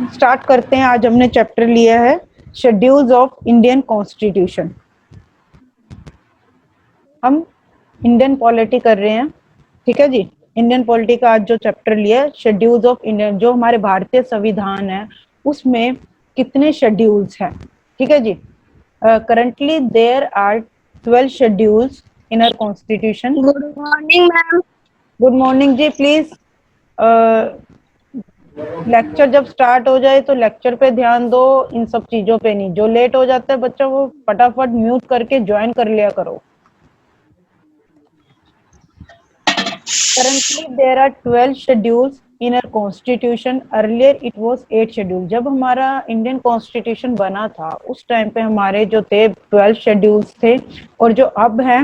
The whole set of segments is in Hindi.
स्टार्ट करते हैं। आज हमने चैप्टर लिया है शेड्यूल्स ऑफ इंडियन कॉन्स्टिट्यूशन। हम इंडियन पॉलिटी कर रहे हैं, ठीक है जी। इंडियन पॉलिटी का आज जो चैप्टर लिया है शेड्यूल्स ऑफ इंडियन, जो हमारे भारतीय संविधान है उसमें कितने शेड्यूल्स हैं, ठीक है जी। Currently there are 12 schedules in our constitution. Good morning ma'am. Good morning जी। प्लीज लेक्चर जब स्टार्ट हो जाए तो लेक्चर पे ध्यान दो, इन सब चीजों पे नहीं। जो लेट हो जाता है बच्चा वो फटाफट म्यूट करके ज्वाइन कर लिया करो। Currently there are 12 schedules in our constitution. Earlier it was 8 schedule. जब हमारा इंडियन कॉन्स्टिट्यूशन बना था उस टाइम पे हमारे जो थे 12 शेड्यूल्स थे, और जो अब हैं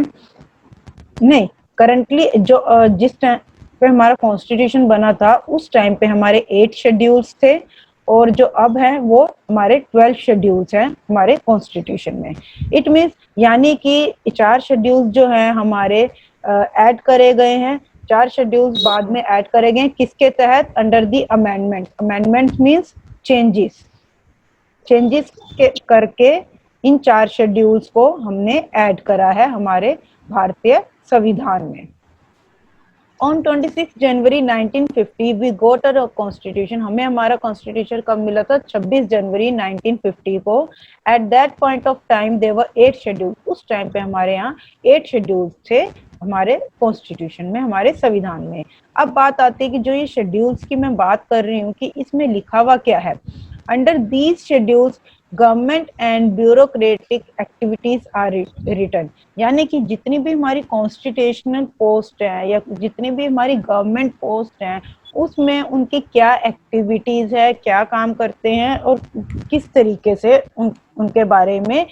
नहीं, करंटली जो जिस टाइम पे हमारा कॉन्स्टिट्यूशन बना था उस टाइम पे हमारे 8 शेड्यूल्स थे, और जो अब हैं वो हमारे 12 शेड्यूल्स हैं हमारे कॉन्स्टिट्यूशन में। इट मीन्स यानी कि 4 शेड्यूल्स जो हैं हमारे ऐड करे गए हैं, 4 शेड्यूल्स बाद में ऐड करे गए। किसके तहत? Under the amendment. Amendment means changes करके इन 4 शेड्यूल्स को हमने ऐड करा है हमारे भारतीय संविधान में। On 26 January 1950 we got our constitution. हमें हमारा कॉन्स्टिट्यूशन कब मिला था? 26 जनवरी 1950 को। At that point of time there were 8 schedule. उस टाइम पे हमारे यहाँ 8 शेड्यूल थे हमारे कॉन्स्टिट्यूशन में, हमारे संविधान में। अब बात आती है कि जो ये शेड्यूल्स की मैं बात कर रही हूँ कि इसमें लिखा हुआ क्या है। Under these schedules government and bureaucratic activities are written. यानी कि जितनी भी हमारी कॉन्स्टिट्यूशनल पोस्ट है या जितनी भी हमारी गवर्नमेंट पोस्ट हैं उसमें उनकी क्या एक्टिविटीज है, क्या काम करते हैं और किस तरीके से उनके बारे में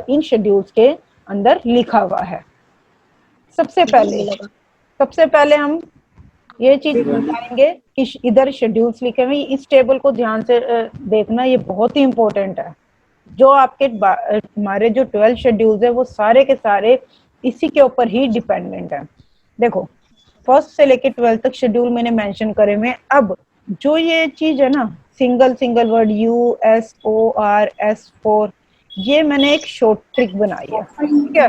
इन शेड्यूल्स के अंदर लिखा हुआ है। सबसे पहले हम ये चीज बताएंगे कि इधर शेड्यूल्स लिखे हुए, इस टेबल को ध्यान से देखना, ये बहुत ही इंपॉर्टेंट है। जो आपके हमारे जो 12 शेड्यूल्स है वो सारे के सारे इसी के ऊपर ही डिपेंडेंट है। देखो, फर्स्ट से लेके 12 तक शेड्यूल मैंने मेंशन करे हुए। अब जो ये चीज है ना, सिंगल वर्ड USORS4, ये मैंने एक शॉर्ट ट्रिक बनाई है, ठीक है।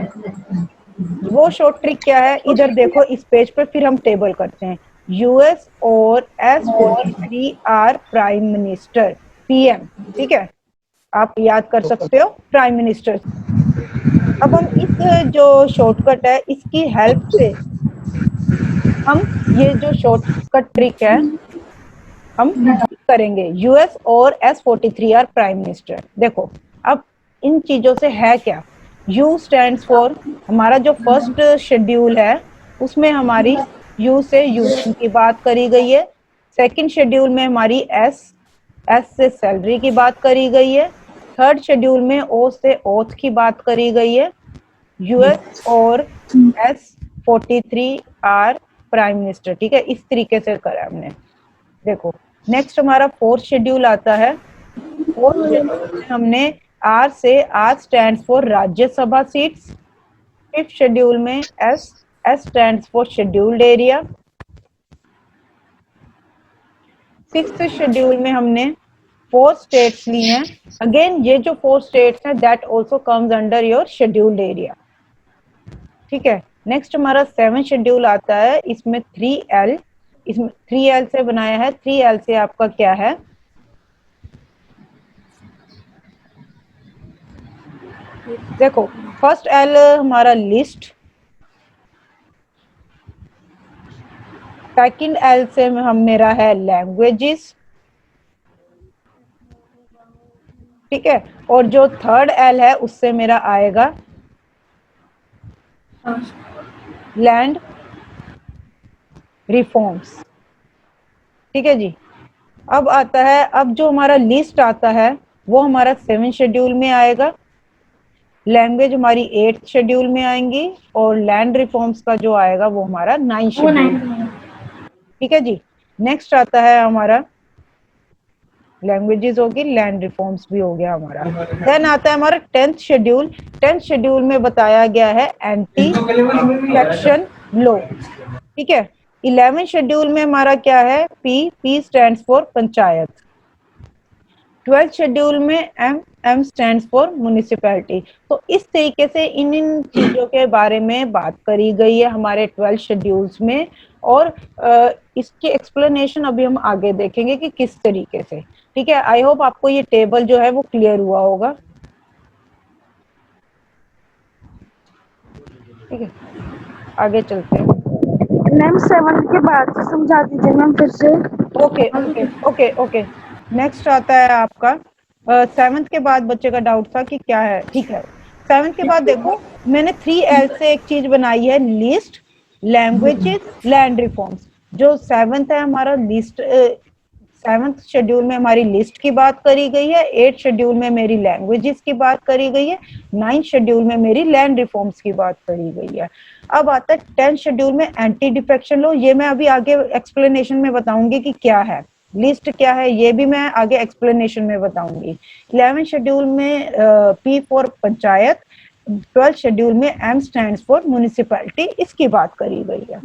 वो शॉर्ट ट्रिक क्या है? इधर देखो इस पेज पे, फिर हम टेबल करते हैं। US और S43 are prime minister, PM, ठीक है। आप याद कर सकते हो प्राइम मिनिस्टर। अब हम इस जो शॉर्टकट है इसकी हेल्प से हम ये जो शॉर्टकट ट्रिक है हम करेंगे। US और S43 आर प्राइम मिनिस्टर। देखो अब इन चीजों से है क्या। U स्टैंड्स फॉर, हमारा जो फर्स्ट शेड्यूल है उसमें हमारी U से यूनियन की बात करी गई है। सेकंड शेड्यूल में हमारी S से सैलरी की बात करी गई है। थर्ड शेड्यूल में O से ओथ की बात करी गई है। US और S43 आर प्राइम मिनिस्टर, ठीक है। इस तरीके से करा हमने। देखो नेक्स्ट हमारा फोर्थ शेड्यूल आता है। फोर्थ शेड्यूल में हमने आर से, R stands for Rajya Sabha seats. Fifth schedule में S stands for scheduled area. Sixth schedule में हमने 4 स्टेट्स ली हैं। अगेन ये जो 4 स्टेट्स हैं that also comes under your scheduled area, ठीक है। नेक्स्ट हमारा 7 शेड्यूल आता है, इसमें 3L, इसमें 3L से बनाया है। 3L से आपका क्या है? देखो फर्स्ट L हमारा लिस्ट, सेकंड L से हम मेरा है लैंग्वेजेस, ठीक है। और जो थर्ड L है उससे मेरा आएगा लैंड रिफॉर्म्स, ठीक है जी। अब आता है, अब जो हमारा लिस्ट आता है वो हमारा 7 शेड्यूल में आएगा। लैंग्वेज हमारी 8 शेड्यूल में आएंगी और लैंड रिफॉर्म्स का जो आएगा वो हमारा 9 शेड्यूल, ठीक है जी। नेक्स्ट आता है हमारा लैंग्वेजेस होगी, लैंड रिफॉर्म्स भी हो गया हमारा। देन आता है हमारा 10th शेड्यूल। 10th शेड्यूल में बताया गया है एंटी इलेक्शन लॉ, ठीक है। 11th शेड्यूल में हमारा क्या है? P stands for panchayat. 12th schedule में एम स्टैंड्स फॉर म्युनिसिपैलिटी। तो इस तरीके से इन इन चीजों के बारे में बात करी गई है हमारे 12 शेड्यूल्स में, और इसकी एक्सप्लेनेशन अभी हम आगे देखेंगे कि किस तरीके से। ठीक है, आई होप आपको ये टेबल जो है वो क्लियर हुआ होगा। ठीक है, आगे चलते हैं। मैम 7 के बाद समझा दीजिए मैम फिर से। Okay okay okay okay, next आता है आपका 7th के बाद बच्चे का डाउट था कि क्या है। ठीक है, 7th के बाद देखो मैंने 3L से एक चीज बनाई है, लिस्ट, लैंग्वेजेस, लैंड रिफॉर्म्स। जो 7th है हमारा लिस्ट, 7th शेड्यूल में हमारी लिस्ट की बात करी गई है, 8th शेड्यूल में मेरी लैंग्वेजेस की बात करी गई है, 9th शेड्यूल में मेरी लैंड रिफॉर्म्स की बात करी गई है। अब आता है 10th शेड्यूल में एंटी डिफेक्शन लॉ। ये मैं अभी आगे एक्सप्लेनेशन में बताऊंगी कि क्या है, लिस्ट क्या है ये भी मैं आगे एक्सप्लेनेशन में बताऊंगी। 11th शेड्यूल में P for panchayat, 12th schedule में एम स्टैंड्स फॉर म्युनिसिपैलिटी, इसकी बात करी गई है।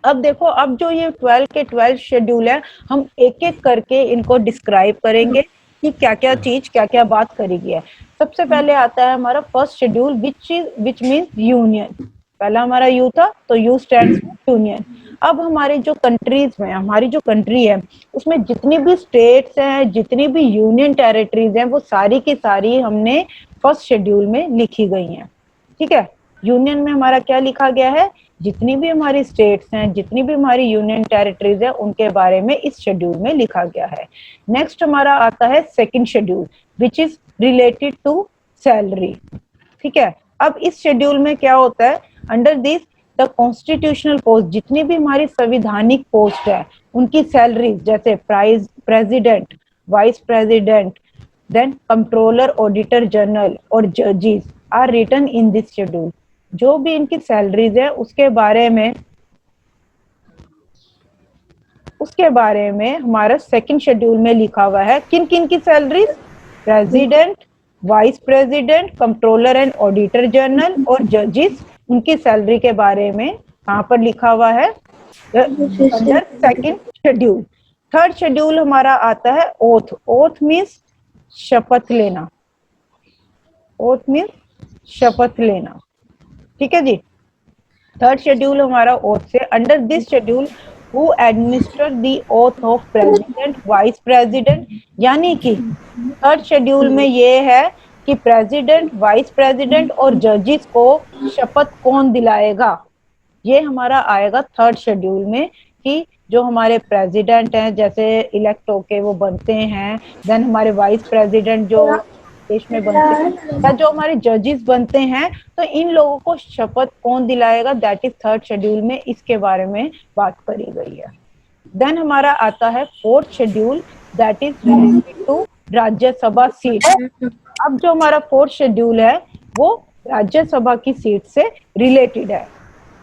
अब देखो, अब जो ये 12 के 12 शेड्यूल है, हम एक एक करके इनको डिस्क्राइब करेंगे कि क्या क्या चीज क्या क्या बात करी गई है। सबसे पहले आता है हमारा first schedule, which means union. पहला हमारा यू था, तो यू स्टैंड्स फॉर यूनियन। अब हमारी जो कंट्रीज में, हमारी जो कंट्री है उसमें जितनी भी स्टेट्स हैं, जितनी भी यूनियन टेरिटरीज हैं, वो सारी की सारी हमने फर्स्ट शेड्यूल में लिखी गई हैं। ठीक है, यूनियन में हमारा क्या लिखा गया है, जितनी भी हमारी स्टेट्स हैं, जितनी भी हमारी यूनियन टेरिटरीज है, उनके बारे में इस शेड्यूल में लिखा गया है। नेक्स्ट हमारा आता है second schedule, which is related to salary. ठीक है, अब इस शेड्यूल में क्या होता है, under this the constitutional post, जितनी भी हमारी संविधानिक पोस्ट है उनकी सैलरीज, जैसे president, vice president, then controller, auditor general और जजेस are written in this schedule. जो भी इनकी सैलरीज है उसके बारे में हमारा सेकंड शेड्यूल में लिखा हुआ है। किन किन की salaries, president, vice president, controller and auditor general और जजेस, उनकी सैलरी के बारे में यहाँ पर लिखा हुआ है under second schedule. Third schedule हमारा आता है ओथ। ओथ मीन्स शपथ लेना, ओथ मीन्स शपथ लेना। ठीक है जी, थर्ड शेड्यूल हमारा ओथ से। Under this schedule who administer the oath of president, vice president, यानी कि थर्ड शेड्यूल में ये है कि प्रेसिडेंट, वाइस प्रेसिडेंट और जजेस को शपथ कौन दिलाएगा, ये हमारा आएगा थर्ड शेड्यूल में। कि जो हमारे प्रेसिडेंट हैं जैसे इलेक्ट होके वो बनते हैं, देन हमारे वाइस प्रेसिडेंट जो देश में बनते हैं, या जो हमारे जजेस बनते हैं, तो इन लोगों को शपथ कौन दिलाएगा, दैट इज थर्ड शेड्यूल में, इसके बारे में बात करी गई है। देन हमारा आता है fourth schedule, that is related to Rajya Sabha seat. अब जो हमारा फोर्थ शेड्यूल है वो राज्यसभा की सीट से रिलेटेड है।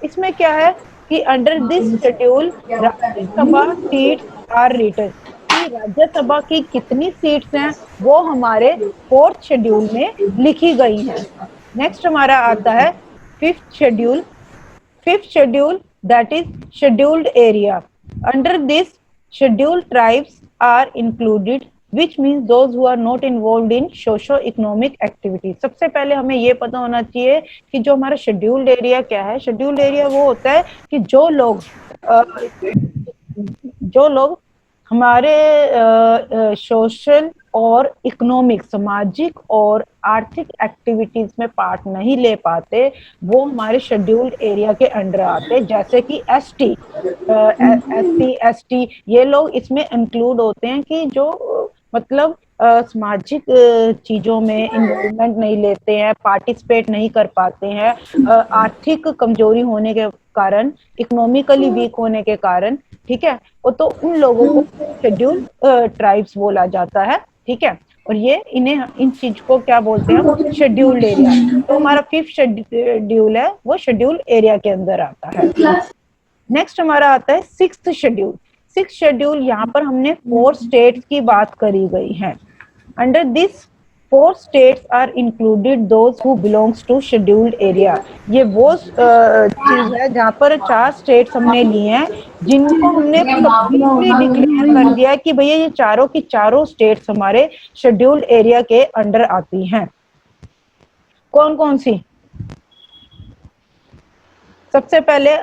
इसमें क्या है कि under this schedule Rajya Sabha seats are written, कि राज्यसभा की कितनी सीट्स हैं वो हमारे फोर्थ शेड्यूल में लिखी गई हैं। नेक्स्ट हमारा आता है fifth schedule. Fifth schedule that is scheduled area. Under this scheduled tribes are included, which means those who are not involved in socio-economic activity। सबसे पहले हमें ये पता होना चाहिए कि जो हमारा शेड्यूल्ड एरिया क्या है। शेड्यूल्ड एरिया वो होता है कि जो लोग हमारे सोशल और इकोनॉमिक, सामाजिक और आर्थिक एक्टिविटीज में पार्ट नहीं ले पाते, वो हमारे शेड्यूल्ड एरिया के अंडर आते, जैसे कि एसटी, एसटी ये लोग इसमें इंक्लूड होते हैं कि जो मतलब सामाजिक चीजों में इन्वॉल्वमेंट नहीं लेते हैं, पार्टिसिपेट नहीं कर पाते हैं, आर्थिक कमजोरी होने के कारण, इकोनॉमिकली वीक होने के कारण। ठीक है, तो उन लोगों को शेड्यूल ट्राइब्स बोला जाता है। ठीक है, और ये इन चीज को क्या बोलते हैं, शेड्यूल्ड एरिया। तो हमारा फिफ्थ शेड्यूल है वो शेड्यूल एरिया के अंदर आता है। नेक्स्ट हमारा आता है सिक्स्थ शेड्यूल। सिक्स्थ शेड्यूल यहाँ पर हमने 4 स्टेट्स की बात करी गई है। Under this 4 states are included those who belongs to scheduled area। ये वो चीज है जहाँ पर 4 स्टेट्स हमने लिए हैं जिनको हमने कंप्लीटली डिक्लेयर कर दिया है कि भैया ये चारों की चारों स्टेट्स हमारे शेड्यूल्ड एरिया के अंडर आती हैं। कौन कौन सी? सबसे पहले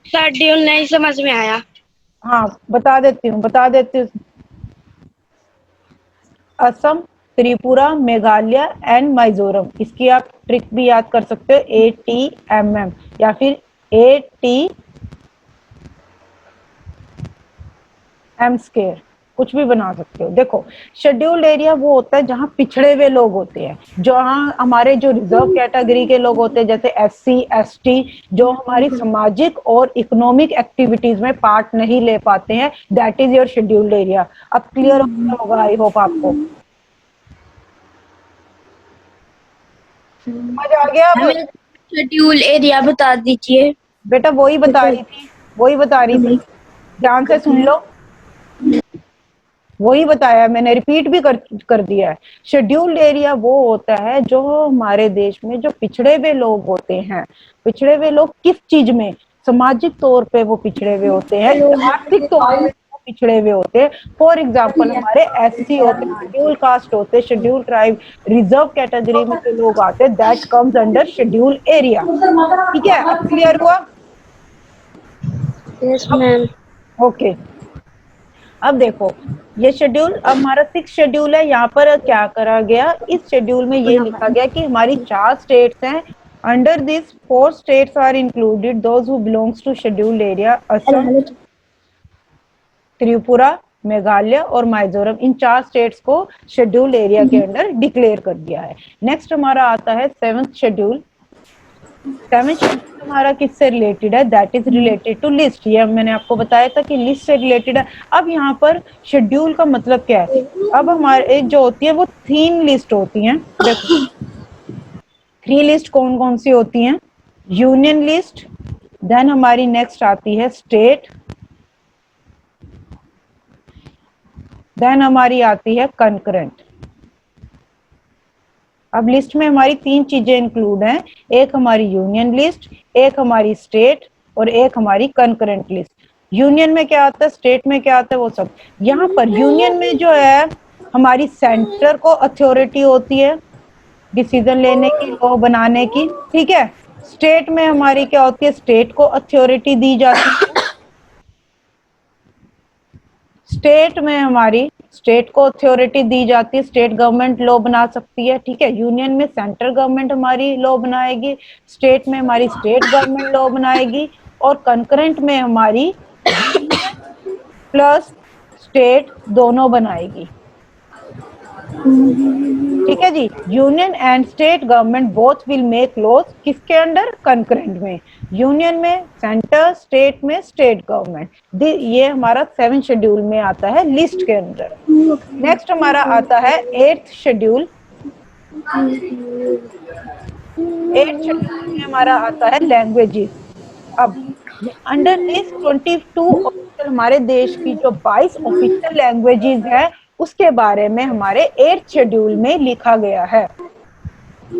शेड्यूल नहीं समझ में आया। हाँ बता देती हूँ असम, त्रिपुरा, मेघालय एंड मिजोरम। इसकी आप ट्रिक भी याद कर सकते हो, ATMM या फिर ATM स्क्वायर, कुछ भी बना सकते हो। देखो शेड्यूल्ड एरिया वो होता है जहाँ पिछड़े हुए लोग होते हैं, जहाँ हमारे जो रिजर्व कैटेगरी के लोग होते हैं जैसे SC ST, जो हमारी सामाजिक और इकोनॉमिक एक्टिविटीज में पार्ट नहीं ले पाते हैं, that is your scheduled area. अब क्लियर होगा आई होप आपको समझ आ गया। अब शेड्यूल एरिया बता दीजिए। बेटा वही बता रही थी, ध्यान से सुन लो, वही बताया मैंने, रिपीट भी कर दिया है। शेड्यूल्ड एरिया वो होता है जो हमारे देश में जो पिछड़े हुए लोग होते हैं, पिछड़े हुए लोग किस चीज में, सामाजिक तौर पे वो पिछड़े हुए होते हैं, आर्थिक तौर पे वो पिछड़े हुए होते हैं। फॉर एग्जाम्पल हमारे SC होते हैं, शेड्यूल कास्ट होते हैं, शेड्यूल ट्राइब, रिजर्व कैटेगरी में जो लोग आते हैं, that comes under schedule area. ठीक है, अब क्लियर हुआ? Yes ma'am. ओके, अब देखो ये शेड्यूल हमारा 6 शेड्यूल है। यहाँ पर क्या करा गया, इस शेड्यूल में ये लिखा गया कि हमारी 4 स्टेट्स हैं, under this 4 states are included those who belongs to scheduled area, Assam, Tripura, Meghalaya और मिजोरम। इन 4 स्टेट्स को शेड्यूल्ड एरिया के अंडर डिक्लेयर कर दिया है। नेक्स्ट हमारा आता है 7th शेड्यूल। 7th शेड्यूल हमारा किससे रिलेटेड है, that is related to list. ये मैंने आपको बताया था कि लिस्ट से रिलेटेड है। अब यहाँ पर शेड्यूल का मतलब क्या है, अब हमारे जो होती है वो 3 लिस्ट होती हैं। देखो 3 लिस्ट कौन कौन सी होती हैं, यूनियन लिस्ट, देन हमारी नेक्स्ट आती है स्टेट, देन हमारी आती है कंकरेंट। अब लिस्ट में हमारी 3 चीजें इंक्लूड हैं, एक हमारी यूनियन लिस्ट, एक हमारी स्टेट और एक हमारी कंकरेंट लिस्ट। यूनियन में क्या आता है, स्टेट में क्या आता है, वो सब। यहाँ पर यूनियन में जो है हमारी सेंटर को अथॉरिटी होती है डिसीजन लेने की, लॉ बनाने की। ठीक है, स्टेट में हमारी क्या होती है, स्टेट को अथॉरिटी दी जाती है, स्टेट में हमारी स्टेट को अथॉरिटी दी जाती है, स्टेट गवर्नमेंट लॉ बना सकती है। ठीक है, यूनियन में सेंट्रल गवर्नमेंट हमारी लॉ बनाएगी, स्टेट में हमारी स्टेट गवर्नमेंट लॉ बनाएगी, और कंकरेंट में हमारी प्लस स्टेट दोनों बनाएगी। ठीक है जी, union and state government both will make laws, किसके अंडर, कंकरेंट में, यूनियन में सेंटर, स्टेट में स्टेट गवर्नमेंट। ये हमारा 7 शेड्यूल में आता है लिस्ट के अंदर। नेक्स्ट हमारा आता है 8th शेड्यूल। 8th शेड्यूल में हमारा आता है लैंग्वेजेस। अब अंडर दिस 22 ऑफिशियल, हमारे देश की जो 22 ऑफिशियल लैंग्वेजेस है उसके बारे में हमारे 8th शेड्यूल में लिखा गया है,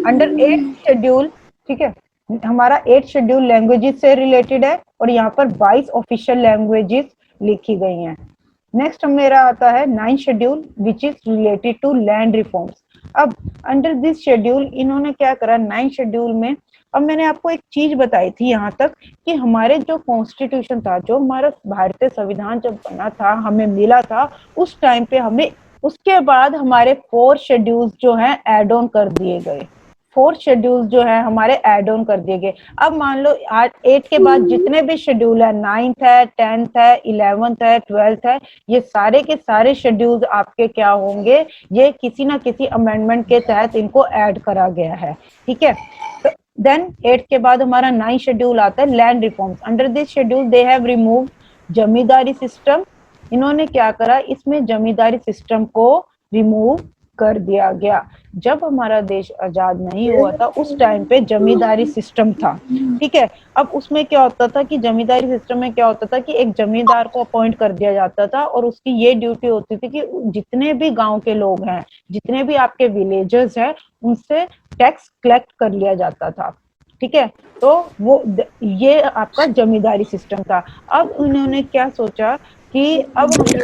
अंडर 8th शेड्यूल। ठीक है, हमारा 8th शेड्यूल लैंग्वेजेस से रिलेटेड है और यहाँ पर 22 ऑफिशियल लैंग्वेजेस लिखी गई हैं। नेक्स्ट मेरा आता है 9th schedule which is related to land reforms. अब अंडर दिस शेड्यूल इन्होंने क्या करा 9th शेड्यूल में, अब मैंने आपको एक चीज बताई थी यहाँ तक कि हमारे जो कॉन्स्टिट्यूशन था, जो हमारा भारतीय संविधान जब बना था, हमें मिला था, उस टाइम पे हमें उसके बाद हमारे 4 शेड्यूल्स जो हैं ऐड ऑन कर दिए गए। 4 शेड्यूल्स जो है हमारे ऐड ऑन कर दिए गए। अब मान लो 8 के बाद जितने भी शेड्यूल है, 9th है, 10th है, 11th है, 12th है, ये सारे के सारे शेड्यूल्स आपके क्या होंगे, ये किसी ना किसी अमेंडमेंट के तहत इनको ऐड करा गया है। ठीक है, तो देन 8 के बाद हमारा 9th शेड्यूल आता है land reforms. Under this schedule they have remove zamindari system. इन्होंने क्या करा, इसमें जमींदारी सिस्टम को रिमूव कर दिया गया। जब हमारा देश आजाद नहीं हुआ था उस टाइम पे जमींदारी सिस्टम था, ठीक है। अब उसमें क्या होता था कि जमींदारी सिस्टम में क्या होता था कि एक जमींदार को अपॉइंट कर दिया जाता था और उसकी ये ड्यूटी होती थी कि जितने भी गांव के लोग हैं, जितने भी आपके विलेजेस हैं, उनसे टैक्स कलेक्ट कर लिया जाता था, ठीक है। तो वो ये आपका जमींदारी सिस्टम था। अब उन्होंने क्या सोचा कि अब हमें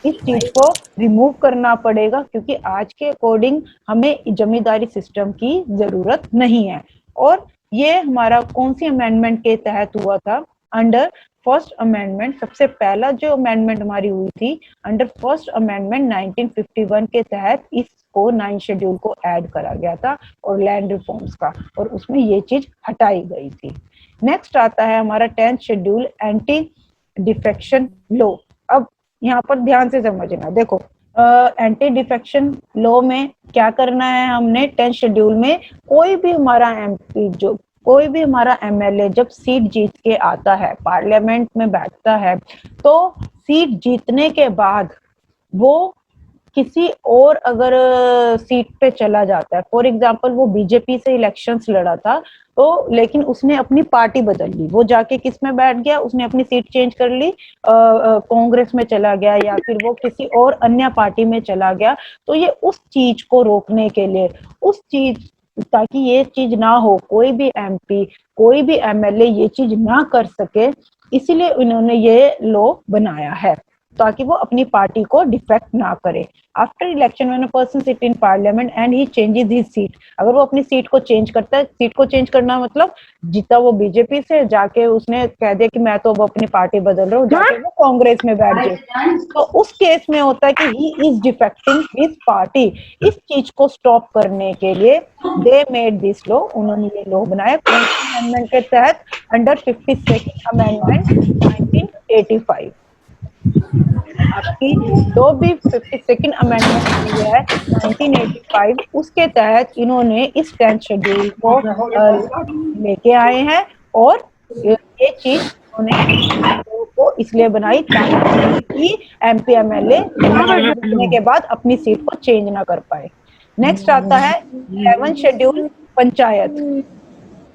इस चीज को रिमूव करना पड़ेगा, क्योंकि आज के अकॉर्डिंग हमें जमींदारी सिस्टम की जरूरत नहीं है। और ये हमारा कौन सी अमेंडमेंट के तहत हुआ था? Under first amendment. सबसे पहला जो अमेंडमेंट हमारी हुई थी अंडर फर्स्ट अमेंडमेंट 1951 के तहत इसको 9 शेड्यूल को ऐड करा गया था और लैंड रिफॉर्म्स का, और उसमें ये चीज हटाई गई थी। नेक्स्ट आता है हमारा 10th schedule, anti defection law. अब यहाँ पर ध्यान से समझना, देखो एंटी डिफेक्शन लॉ में क्या करना है हमने 10th शेड्यूल में, कोई भी हमारा एमपी, जो कोई भी हमारा एमएलए जब सीट जीत के आता है, पार्लियामेंट में बैठता है, तो सीट जीतने के बाद वो किसी और अगर सीट पे चला जाता है, फॉर एग्जांपल वो बीजेपी से इलेक्शंस लड़ा था, तो लेकिन उसने अपनी पार्टी बदल ली, वो जाके किस में बैठ गया, उसने अपनी सीट चेंज कर ली, कांग्रेस में चला गया या फिर वो किसी और अन्य पार्टी में चला गया, तो ये उस चीज को रोकने के लिए, उस चीज, ताकि ये चीज ना हो, कोई भी एमपी, कोई भी एमएलए ये चीज ना कर सके, इसीलिए उन्होंने ये लॉ बनाया है, ताकि वो अपनी पार्टी को डिफेक्ट ना करे। After election when a person sit in parliament and he changes his seat, अगर वो अपनी सीट को चेंज करता है, सीट को चेंज करना मतलब जीता वो बीजेपी से, जाके उसने कह दिया कि मैं तो अब अपनी पार्टी बदल रहा हूँ, जाके वो कांग्रेस में बैठ जाए, तो उस केस में होता है कि he is defecting his party. इस चीज को स्टॉप करने के लिए दे मेड दिस लॉ, उन्होंने ये लॉ बनाया कौन से अमेंडमेंट के तहत? Under 52nd amendment 1985। आपकी जो भी 52nd अमेंडमेंट हुई है 1985, उसके तहत इन्होंने इस 10th शेड्यूल को लेके आए हैं, और ये चीज उन्होंने को इसलिए बनाई ताकि एमपी एमएलए जीतने के बाद अपनी सीट को चेंज ना कर पाए। नेक्स्ट आता है 11th schedule, panchayat.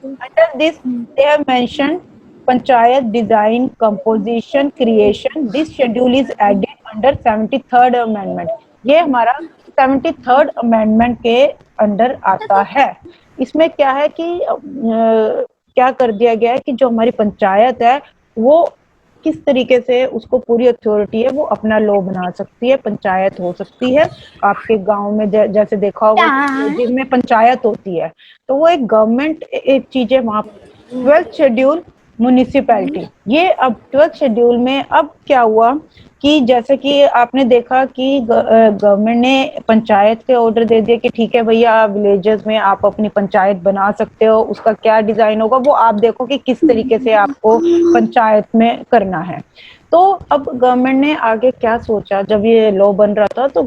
Under this they have mentioned panchayat design, composition, creation. This schedule is added under 73rd amendment. ये हमारा 73rd अमेंडमेंट के अंडर आता है। इसमें क्या है कि क्या कर दिया गया है कि जो हमारी पंचायत है वो किस तरीके से, उसको पूरी अथॉरिटी है, वो अपना लॉ बना सकती है, पंचायत हो सकती है। आपके गांव में जैसे देखा होगा जिनमें पंचायत होती है, तो वो एक गवर्नमेंट एक चीज है वहां। 12th schedule, municipality. ये अब 12th शेड्यूल में अब क्या हुआ कि जैसे कि आपने देखा कि गवर्नमेंट ने पंचायत के ऑर्डर दे दिए कि ठीक है भैया, विलेजेस में आप अपनी पंचायत बना सकते हो, उसका क्या डिजाइन होगा वो आप देखो कि किस तरीके से आपको पंचायत में करना है। तो अब गवर्नमेंट ने आगे क्या सोचा, जब ये लॉ बन रहा था तो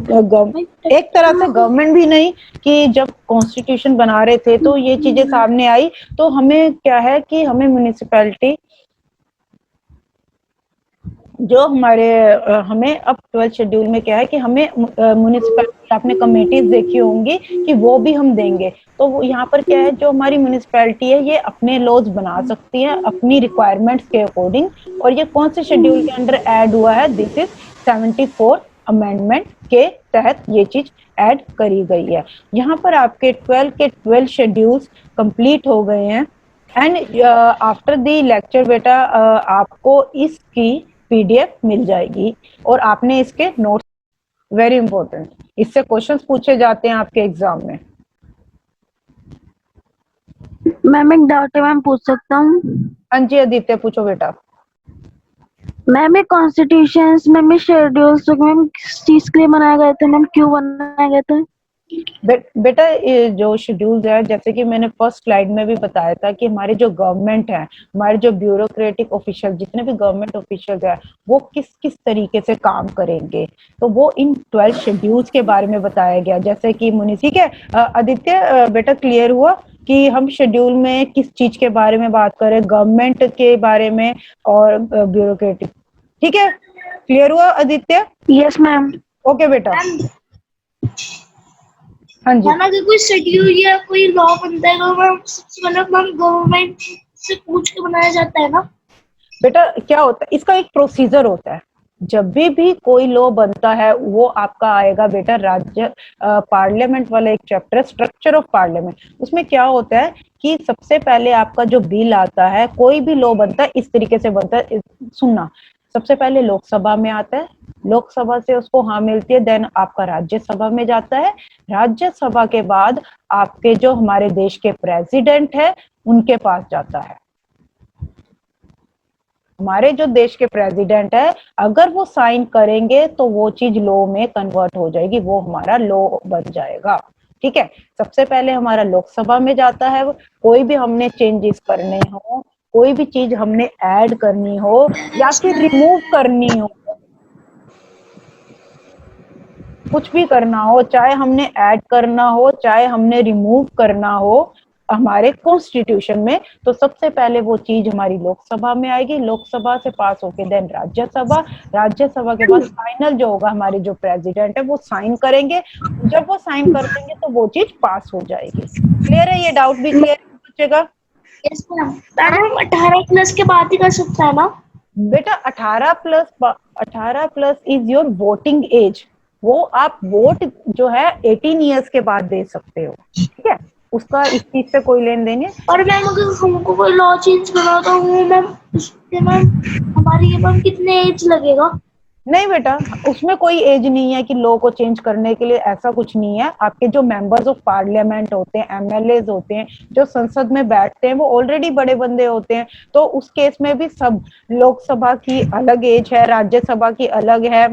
एक तरह से गवर्नमेंट भी नहीं, कि जब कॉन्स्टिट्यूशन बना रहे थे तो ये चीजें सामने आई, तो हमें क्या है कि हमें म्युनिसिपैलिटी जो हमारे हमें अब 12th शेड्यूल में क्या है कि हमें म्युनिसिपैलिटी, आपने कमेटीज देखी होंगी कि वो भी हम देंगे। तो वो यहाँ पर क्या है, जो हमारी म्युनिसिपैलिटी है ये अपने लॉज बना सकती है अपनी रिक्वायरमेंट्स के अकॉर्डिंग, और ये कौन से शेड्यूल के अंडर ऐड हुआ है? दिस इज 74th अमेंडमेंट के तहत ये चीज ऐड करी गई है। यहाँ पर आपके 12 के 12 शेड्यूल्स कंप्लीट हो गए हैं। एंड आफ्टर द लेक्चर बेटा आपको इसकी पीडीएफ मिल जाएगी, और आपने इसके नोट्स, वेरी इंपॉर्टेंट, इससे क्वेश्चंस पूछे जाते हैं आपके एग्जाम में। मैम एक डाउट है, मैम पूछ सकता हूँ? हाँ जी आदित्य, पूछो बेटा। मैम ये कॉन्स्टिट्यूशन में शेड्यूल्स मैम किस चीज के लिए बनाए गए थे? मैम क्यों बनाए गए थे? बेटा ये जो शेड्यूल्स है, जैसे कि मैंने फर्स्ट स्लाइड में भी बताया था कि हमारे जो गवर्नमेंट है, हमारे जो ब्यूरोक्रेटिक ऑफिशियल, जितने भी गवर्नमेंट ऑफिशियल है, वो किस किस तरीके से काम करेंगे, तो वो इन 12 शेड्यूल्स के बारे में बताया गया। जैसे कि ठीक है आदित्य, बेटा क्लियर हुआ कि हम शेड्यूल में किस चीज के बारे में बात करें, गवर्नमेंट के बारे में और ब्यूरोक्रेटिक, ठीक है? क्लियर हुआ आदित्य? Yes ma'am. ओके बेटा। हाँ जी मैम अगर कोई शेड्यूल या कोई लॉ बनता है तो मैम सबसे पहले मैम गवर्नमेंट से पूछ के बनाया जाता है ना। बेटा, क्या होता है, इसका एक प्रोसीजर होता है। जब भी कोई लॉ बनता है वो आपका आएगा बेटा राज्य पार्लियामेंट वाला एक चैप्टर, स्ट्रक्चर ऑफ पार्लियामेंट। उसमें क्या होता है कि सबसे पहले आपका जो बिल आता है, कोई भी लॉ बनता है इस तरीके से बनता है, सुनना। सबसे पहले लोकसभा में आता है, लोकसभा से उसको हाँ मिलती है, देन आपका राज्यसभा में जाता है, राज्यसभा के बाद आपके जो हमारे देश के प्रेसिडेंट है उनके पास जाता है। हमारे जो देश के प्रेसिडेंट है, अगर वो साइन करेंगे तो वो चीज लॉ में कन्वर्ट हो जाएगी, वो हमारा लॉ बन जाएगा। ठीक है, सबसे पहले हमारा लोकसभा में जाता है। कोई भी हमने चेंजेस करने हो, कोई भी चीज हमने ऐड करनी हो या फिर रिमूव करनी हो, कुछ भी करना हो, चाहे हमने ऐड करना हो चाहे हमने रिमूव करना हो हमारे कॉन्स्टिट्यूशन में, तो सबसे पहले वो चीज हमारी लोकसभा में आएगी, लोकसभा से पास होके देन राज्यसभा, राज्यसभा के बाद फाइनल जो होगा हमारे जो प्रेसिडेंट है वो साइन करेंगे। जब वो साइन कर देंगे तो वो चीज पास हो जाएगी। क्लियर है? ये डाउट भी क्लियर है बच्चे का? Yes ma'am. मैम 18+ के बाद ही कर सकता है ना? बेटा 18+ इज योर वोटिंग एज। वो आप वोट जो है 18 ईयर्स के बाद दे सकते हो। ठीक है, उसका इस चीज से कोई लेन देन है। और मैम अगर हमको कोई लॉ चेंज करना तो वो मैम उसके मैम हमारी ये मैम कितने एज लगेगा? नहीं बेटा, उसमें कोई एज नहीं है कि लॉ को चेंज करने के लिए, ऐसा कुछ नहीं है। आपके जो मेंबर्स ऑफ पार्लियामेंट होते हैं, एमएलए होते हैं, जो संसद में बैठते हैं, वो ऑलरेडी बड़े बंदे होते हैं। तो उस केस में भी सब, लोकसभा की अलग एज है, राज्यसभा की अलग है,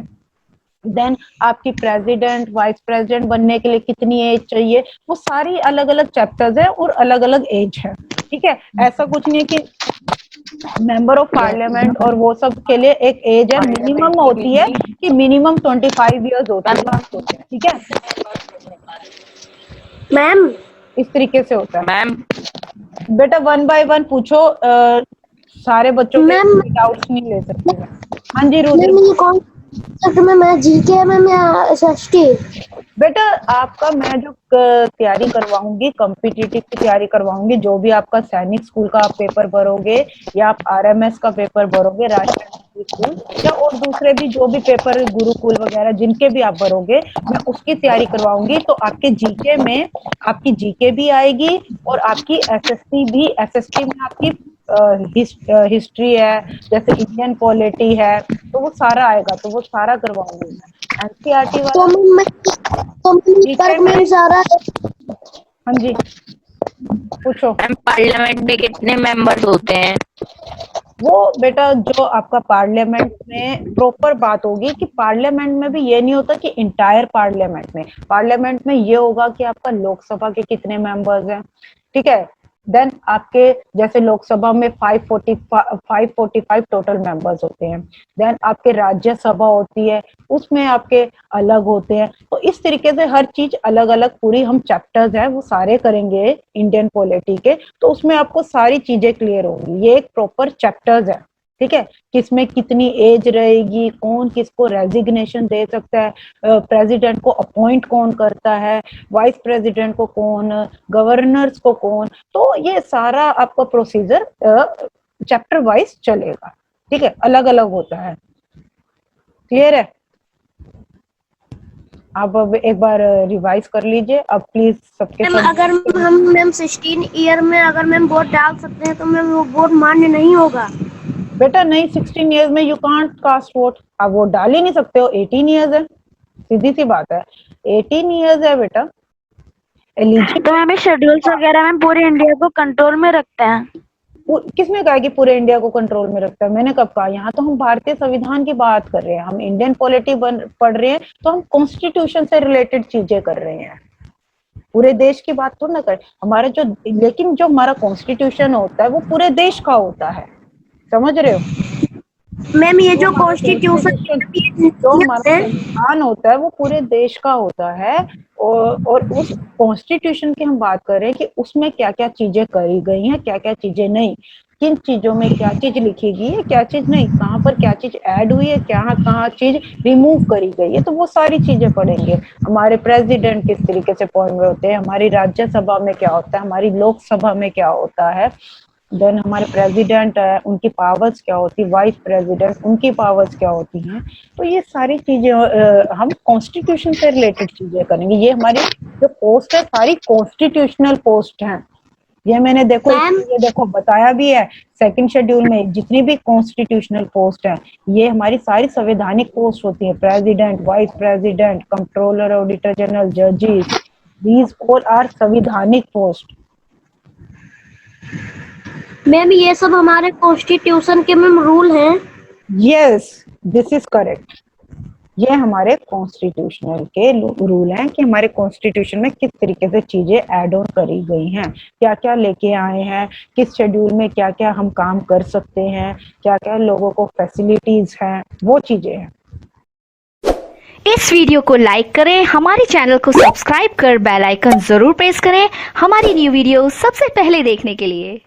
देन आपकी प्रेसिडेंट वाइस प्रेसिडेंट बनने के लिए कितनी एज चाहिए, वो सारी अलग अलग चैप्टर्स है और अलग अलग एज है। ठीक है, ऐसा कुछ नहीं है कि मेंबर ऑफ पार्लियामेंट और वो सब के लिए एक एज है, मिनिमम होती है कि मिनिमम 25 ईयर्स होती है। ठीक है, मैम इस तरीके से होता है। मैम बेटा 1 बाय 1 पूछो, सारे बच्चों के मैम डाउट्स नहीं ले सकती मैं। हाँ जी रुद्र। मैम ये कौन सब्जेक्ट में मैं जीके है मैम या एसएसटी? बेटा आपका मैं जो तैयारी करवाऊंगी, कॉम्पिटिटिव की तैयारी करवाऊंगी, जो भी आपका सैनिक स्कूल का आप पेपर भरोगे या आप आरएमएस का पेपर भरोगे, राष्ट्रीय स्कूल, या और दूसरे भी जो भी पेपर गुरुकुल वगैरह जिनके भी आप भरोगे, मैं उसकी तैयारी करवाऊंगी। तो आपके जीके में आपकी जीके भी आएगी और आपकी एसएसटी भी, एसएसटी में आपकी हिस्ट्री है, जैसे इंडियन पॉलिटी है, तो वो सारा आएगा, तो वो सारा करवाऊंगी मैं। एनसीईआरटी तो वाला मैम तो मैम जीके पर में। मैम सारा हाँ जी पूछो। मैम पार्लियामेंट में कितने मेंबर्स होते हैं? वो बेटा जो आपका पार्लियामेंट में प्रॉपर बात होगी कि पार्लियामेंट में भी ये नहीं होता कि इंटायर पार्लियामेंट में ये होगा कि आपका लोकसभा के कितने मेंबर्स हैं। ठीक है, देन आपके जैसे लोकसभा में 545 टोटल मेंबर्स होते हैं, देन आपके राज्यसभा होती है, उसमें आपके अलग होते हैं। तो इस तरीके से हर चीज अलग अलग, पूरी हम चैप्टर्स है वो सारे करेंगे इंडियन पॉलिटी के, तो उसमें आपको सारी चीजें क्लियर होंगी। ये एक प्रॉपर चैप्टर्स है। ठीक है, किसमें कितनी एज रहेगी, कौन किसको रेजिग्नेशन दे सकता है, प्रेसिडेंट को अपॉइंट कौन करता है, वाइस प्रेसिडेंट को कौन, गवर्नर्स को कौन, तो ये सारा आपका प्रोसीजर चैप्टर वाइज चलेगा। ठीक है, अलग अलग होता है। क्लियर है? आप अब एक बार रिवाइज कर लीजिए अब प्लीज सबके मैम सब। अगर हम मैम 16 ईयर में अगर मैम वोट डाल सकते हैं तो मैम वो वोट मान्य नहीं होगा? बेटा नहीं, 16 ईयर्स में यू कांट कास्ट वोट, आप वोट डाल ही नहीं सकते हो, 18 ईयर्स है, सीधी सी बात है, 18 ईयर्स है बेटा एलिजिबल। तो मैम शेड्यूल्स वगैरह में पूरे इंडिया को कंट्रोल में रखते हैं। किसने कहा कि पूरे इंडिया को कंट्रोल में रखता है? मैंने कब कहा? यहाँ तो हम भारतीय संविधान की बात कर रहे हैं, हम इंडियन पॉलिटी पढ़ रहे हैं, तो हम कॉन्स्टिट्यूशन से रिलेटेड चीजें कर रहे हैं, पूरे देश की बात तो ना कर हमारा जो, लेकिन जो हमारा कॉन्स्टिट्यूशन होता है वो पूरे देश का होता है, समझ रहे हो? मैम ये जो जो हमारा कॉन्स्टिट्यूशन जो हमारा संविधान होता है वो पूरे देश का होता है, और उस कॉन्स्टिट्यूशन की हम बात कर रहे हैं कि उसमें क्या क्या चीजें करी गई हैं, क्या क्या चीजें नहीं। किन चीजों में क्या चीज लिखी गई है, क्या चीज नहीं, कहाँ पर क्या चीज ऐड हुई है, क्या कहाँ चीज रिमूव करी गई है, तो वो सारी चीजें पढ़ेंगे। हमारे प्रेसिडेंट किस तरीके से अपॉइंट होते हैं, हमारी राज्यसभा में क्या होता है, हमारी लोकसभा में क्या होता है, देन हमारे प्रेसिडेंट है उनकी पावर्स क्या होती है, वाइस प्रेसिडेंट उनकी पावर्स क्या होती हैं। तो ये सारी चीजें हम कॉन्स्टिट्यूशन से रिलेटेड चीजें करेंगे। ये हमारी जो पोस्ट है सारी कॉन्स्टिट्यूशनल पोस्ट हैं। ये मैंने देखो ये देखो बताया भी है सेकंड शेड्यूल में, जितनी भी कॉन्स्टिट्यूशनल पोस्ट है ये हमारी सारी संवैधानिक पोस्ट होती है। President, vice president, controller, auditor general, जजेस, दीज ऑल आर संवैधानिक पोस्ट। मैम ये सब हमारे कॉन्स्टिट्यूशन के मैम रूल हैं। Yes, this is correct. ये हमारे कॉन्स्टिट्यूशनल के रूल हैं कि हमारे कॉन्स्टिट्यूशन में किस तरीके से चीजें ऐड ऑन करी गई हैं, क्या क्या लेके आए हैं, किस शेड्यूल में क्या क्या हम काम कर सकते हैं, क्या क्या लोगों को फैसिलिटीज हैं, वो चीजें हैं। इस वीडियो को लाइक करें, हमारे चैनल को सब्सक्राइब कर बेल आइकन जरूर प्रेस करें हमारी न्यू वीडियो सबसे पहले देखने के लिए।